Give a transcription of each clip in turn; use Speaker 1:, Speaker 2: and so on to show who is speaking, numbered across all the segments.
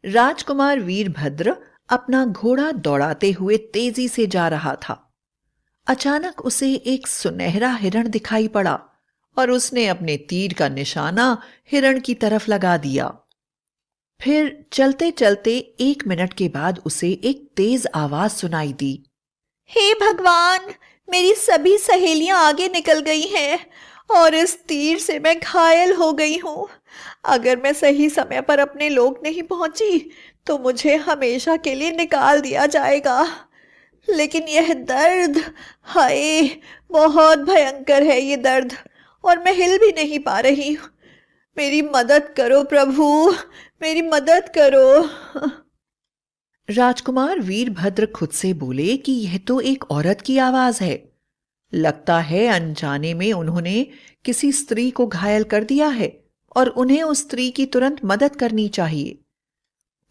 Speaker 1: राजकुमार वीरभद्र अपना घोड़ा दौड़ाते हुए तेजी से जा रहा था। अचानक उसे एक सुनहरा हिरण दिखाई पड़ा और उसने अपने तीर का निशाना हिरण की तरफ लगा दिया। फिर चलते चलते 1 मिनट के बाद उसे एक तेज आवाज सुनाई दी।
Speaker 2: हे भगवान, मेरी सभी सहेलियां आगे निकल गई हैं और इस तीर से मैं घायल हो गई हूँ। अगर मैं सही समय पर अपने लोग नहीं पहुंची तो मुझे हमेशा के लिए निकाल दिया जाएगा। लेकिन यह दर्द, हाय, बहुत भयंकर है ये दर्द, और मैं हिल भी नहीं पा रही हूँ। मेरी मदद करो प्रभु, मेरी मदद करो।
Speaker 1: राजकुमार वीरभद्र खुद से बोले कि यह तो एक औरत की आवाज है। लगता है अनजाने में उन्होंने किसी स्त्री को घायल कर दिया है और उन्हें उस स्त्री की तुरंत मदद करनी चाहिए।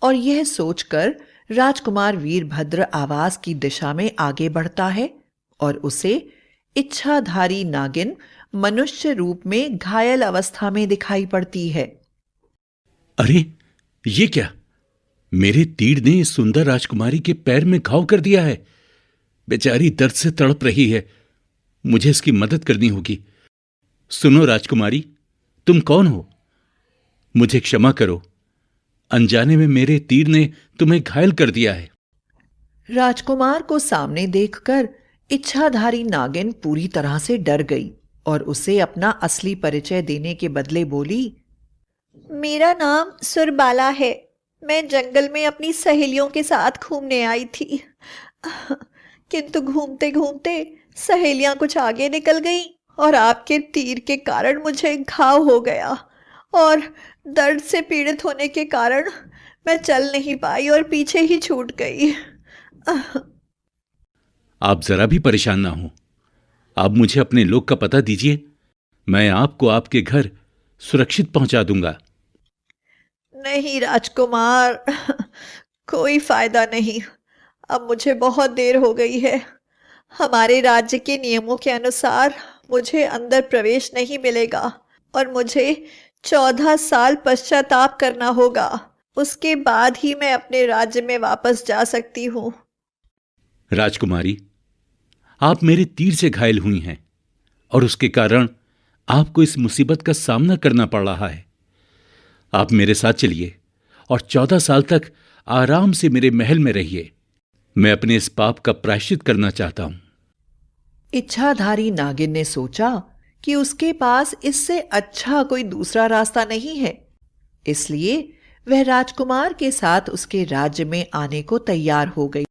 Speaker 1: और यह सोचकर राजकुमार वीरभद्र आवाज की दिशा में आगे बढ़ता है और उसे इच्छाधारी नागिन मनुष्य रूप में घायल अवस्था में दिखाई पड़ती है।
Speaker 3: अरे, ये क्या? मेरे तीर ने इस सुंदर राजकुमारी के पैर में घाव कर दिया है। बेचारी दर्द से तड़प रही है। मुझे इसकी मदद करनी होगी। सुनो राजकुमारी, तुम कौन हो? मुझे क्षमा करो, अनजाने में मेरे तीर ने तुम्हें घायल कर दिया है।
Speaker 1: राजकुमार को सामने देखकर इच्छाधारी नागिन पूरी तरह से डर गई और उसे अपना असली परिचय देने के बदले बोली,
Speaker 2: मेरा नाम सुरबाला है। मैं जंगल में अपनी सहेलियों के साथ घूमने आई थी, किंतु घूमते घूमते सहेलियां कुछ आगे निकल गईं और आपके तीर के कारण मुझे घाव हो गया और दर्द से पीड़ित होने के कारण मैं चल नहीं पाई और पीछे ही छूट गई।
Speaker 3: आप जरा भी परेशान ना हो। आप मुझे अपने लोग का पता दीजिए, मैं आपको आपके घर सुरक्षित पहुंचा दूंगा।
Speaker 2: नहीं राजकुमार, कोई फायदा नहीं। अब मुझे बहुत देर हो गई है। हमारे राज्य के नियमों के अनुसार मुझे अंदर प्रवेश नहीं मिलेगा और मुझे 14 साल पश्चाताप करना होगा। उसके बाद ही मैं अपने राज्य में वापस जा सकती हूँ।
Speaker 3: राजकुमारी, आप मेरे तीर से घायल हुई हैं और उसके कारण आपको इस मुसीबत का सामना करना पड़ रहा है। आप मेरे साथ चलिए और 14 साल तक आराम से मेरे महल में रहिए। मैं अपने इस पाप का प्रायश्चित करना चाहता हूं।
Speaker 1: इच्छाधारी नागिन ने सोचा कि उसके पास इससे अच्छा कोई दूसरा रास्ता नहीं है, इसलिए वह राजकुमार के साथ उसके राज्य में आने को तैयार हो गई।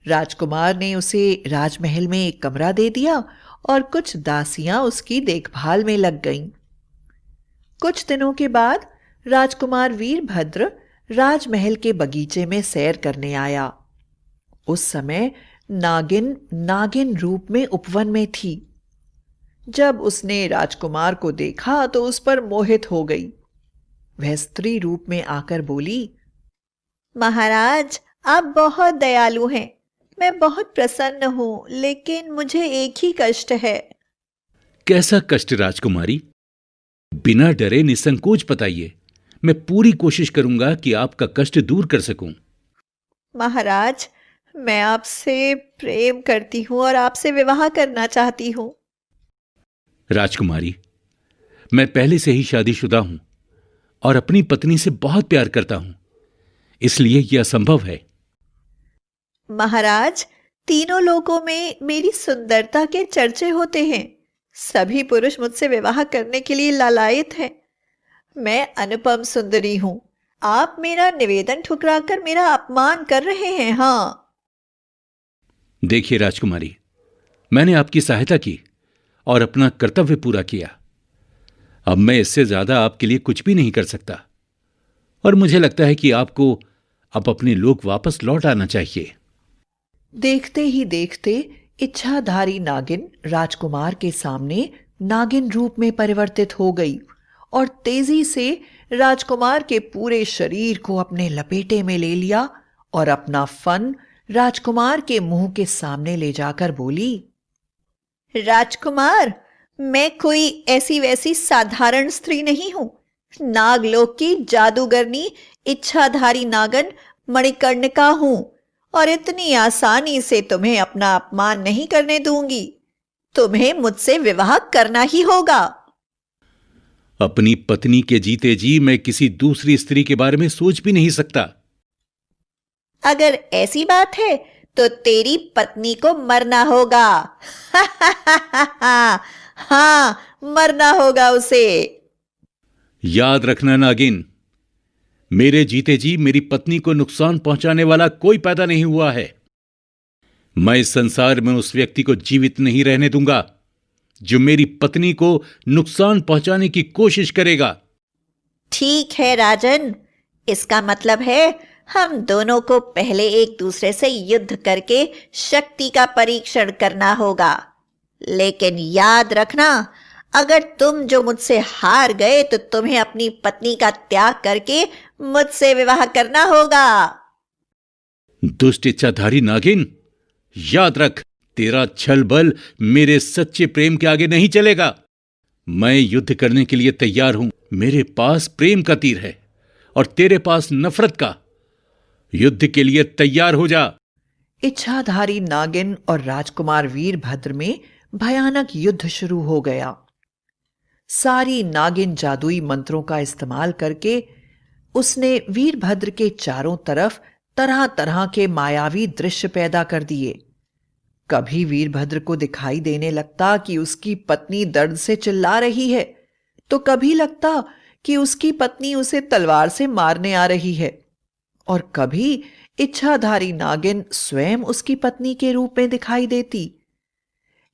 Speaker 1: राजकुमार ने उसे राजमहल में एक कमरा दे दिया और कुछ दासियां उसकी देखभाल में लग गईं। कुछ दिनों के बाद राजकुमार वीरभद्र राजमहल के बगीचे में सैर करने आया। उस समय नागिन नागिन रूप में उपवन में थी। जब उसने राजकुमार को देखा तो उस पर मोहित हो गई। वह स्त्री रूप में आकर बोली,
Speaker 2: महाराज, आप बहुत दयालु हैं। मैं बहुत प्रसन्न हूँ, लेकिन मुझे एक ही कष्ट है।
Speaker 3: कैसा कष्ट राजकुमारी? बिना डरे निसंकोच बताइए। मैं पूरी कोशिश करूंगा कि आपका कष्ट दूर कर सकूं।
Speaker 2: महाराज, मैं आपसे प्रेम करती हूँ और आपसे विवाह करना चाहती हूँ।
Speaker 3: राजकुमारी, मैं पहले से ही शादीशुदा हूं और अपनी पत्नी से बहुत प्यार करता हूं, इसलिए यह असंभव है।
Speaker 2: महाराज, तीनों लोगों में मेरी सुंदरता के चर्चे होते हैं। सभी पुरुष मुझसे विवाह करने के लिए लालायित हैं। मैं अनुपम सुंदरी हूं। आप मेरा निवेदन ठुकराकर मेरा अपमान कर रहे हैं। हाँ,
Speaker 3: देखिए राजकुमारी, मैंने आपकी सहायता की और अपना कर्तव्य पूरा किया। अब मैं इससे ज्यादा आपके लिए कुछ भी नहीं कर सकता और मुझे लगता है कि आपको अब अपने लोग वापस लौट आना चाहिए।
Speaker 1: देखते ही देखते इच्छाधारी नागिन राजकुमार के सामने नागिन रूप में परिवर्तित हो गई और तेजी से राजकुमार के पूरे शरीर को अपने लपेटे में ले लिया और अपना फन राजकुमार के मुंह के सामने ले जाकर बोली,
Speaker 2: राजकुमार, मैं कोई ऐसी वैसी साधारण स्त्री नहीं हूं। नागलोक की जादूगरनी इच्छाधारी नागन मणिकर्णिका हूं और इतनी आसानी से तुम्हें अपना अपमान नहीं करने दूंगी। तुम्हें मुझसे विवाह करना ही होगा।
Speaker 3: अपनी पत्नी के जीते जी मैं किसी दूसरी स्त्री के बारे में सोच भी नहीं सकता।
Speaker 2: अगर ऐसी बात है तो तेरी पत्नी को मरना होगा। हाँ, मरना होगा उसे।
Speaker 3: याद रखना नागिन, मेरे जीते जी मेरी पत्नी को नुकसान पहुंचाने वाला कोई पैदा नहीं हुआ है। मैं इस संसार में उस व्यक्ति को जीवित नहीं रहने दूंगा जो मेरी पत्नी को नुकसान पहुंचाने की कोशिश करेगा।
Speaker 2: ठीक है राजन, इसका मतलब है हम दोनों को पहले एक दूसरे से युद्ध करके शक्ति का परीक्षण करना होगा। लेकिन याद रखना, अगर तुम जो मुझसे हार गए तो तुम्हें अपनी पत्नी का त्याग करके मुझसे विवाह करना होगा।
Speaker 3: दुष्ट इच्छाधारी नागिन, याद रख, तेरा छल बल मेरे सच्चे प्रेम के आगे नहीं चलेगा। मैं युद्ध करने के लिए तैयार हूं। मेरे पास प्रेम का तीर है और तेरे पास नफरत का। युद्ध के लिए तैयार हो जा।
Speaker 1: इच्छाधारी नागिन और राजकुमार वीरभद्र में भयानक युद्ध शुरू हो गया। सारी नागिन जादुई मंत्रों का इस्तेमाल करके उसने वीरभद्र के चारों तरफ तरह तरह के मायावी दृश्य पैदा कर दिए। कभी वीरभद्र को दिखाई देने लगता कि उसकी पत्नी दर्द से चिल्ला रही है, तो कभी लगता कि उसकी पत्नी उसे तलवार से मारने आ रही है, और कभी इच्छाधारी नागिन स्वयं उसकी पत्नी के रूप में दिखाई देती।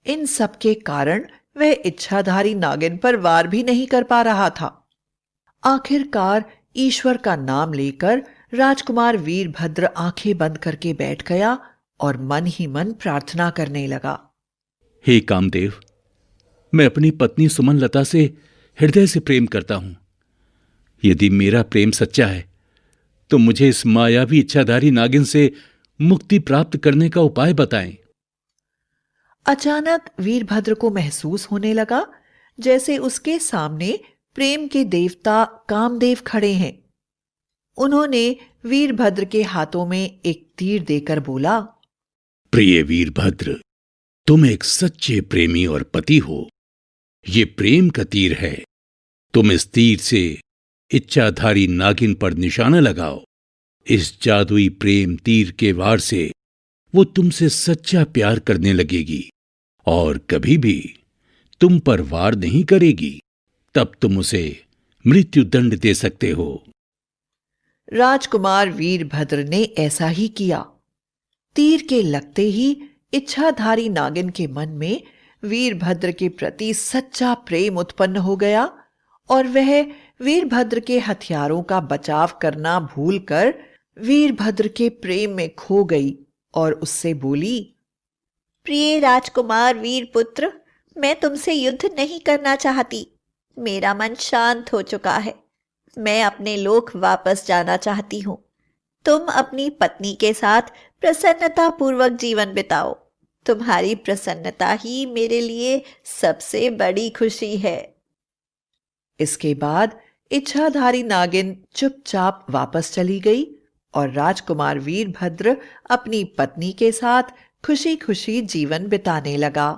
Speaker 1: इन सब के कारण वह इच्छाधारी नागिन पर वार भी नहीं कर पा रहा था। आखिरकार ईश्वर का नाम लेकर राजकुमार वीरभद्र आंखें बंद करके बैठ गया और मन ही मन प्रार्थना करने लगा।
Speaker 3: हे कामदेव, मैं अपनी पत्नी सुमनलता से हृदय से प्रेम करता हूं। यदि मेरा प्रेम सच्चा है तो मुझे इस मायावी इच्छाधारी नागिन से मुक्ति प्राप्त करने का उपाय बताएं।
Speaker 1: अचानक वीरभद्र को महसूस होने लगा जैसे उसके सामने प्रेम के देवता कामदेव खड़े हैं। उन्होंने वीरभद्र के हाथों में एक तीर देकर बोला,
Speaker 3: प्रिय वीरभद्र, तुम एक सच्चे प्रेमी और पति हो। ये प्रेम का तीर है। तुम इस तीर से इच्छाधारी नागिन पर निशाना लगाओ। इस जादुई प्रेम तीर के वार से वो तुमसे सच्चा प्यार करने लगेगी और कभी भी तुम पर वार नहीं करेगी। तब तुम उसे मृत्यु दंड दे सकते हो।
Speaker 1: राजकुमार वीरभद्र ने ऐसा ही किया। तीर के लगते ही इच्छाधारी नागिन के मन में वीरभद्र के प्रति सच्चा प्रेम उत्पन्न हो गया और वह वीरभद्र के हथियारों का बचाव करना भूलकर वीरभद्र के प्रेम में खो गई और उससे बोली,
Speaker 2: प्रिय राजकुमार वीरपुत्र, मैं तुमसे युद्ध नहीं करना चाहती। मेरा मन शांत हो चुका है। मैं अपने लोक वापस जाना चाहती हूँ। तुम अपनी पत्नी के साथ प्रसन्नता पूर्वक जीवन बिताओ। तुम्हारी प्रसन्नता ही मेरे लिए सबसे बड़ी खुशी है।
Speaker 1: इसके बाद इच्छाधारी नागिन चुपचाप वापस चली गई और राजकुमार वीरभद्र अपनी पत्नी के साथ खुशी खुशी जीवन बिताने लगा।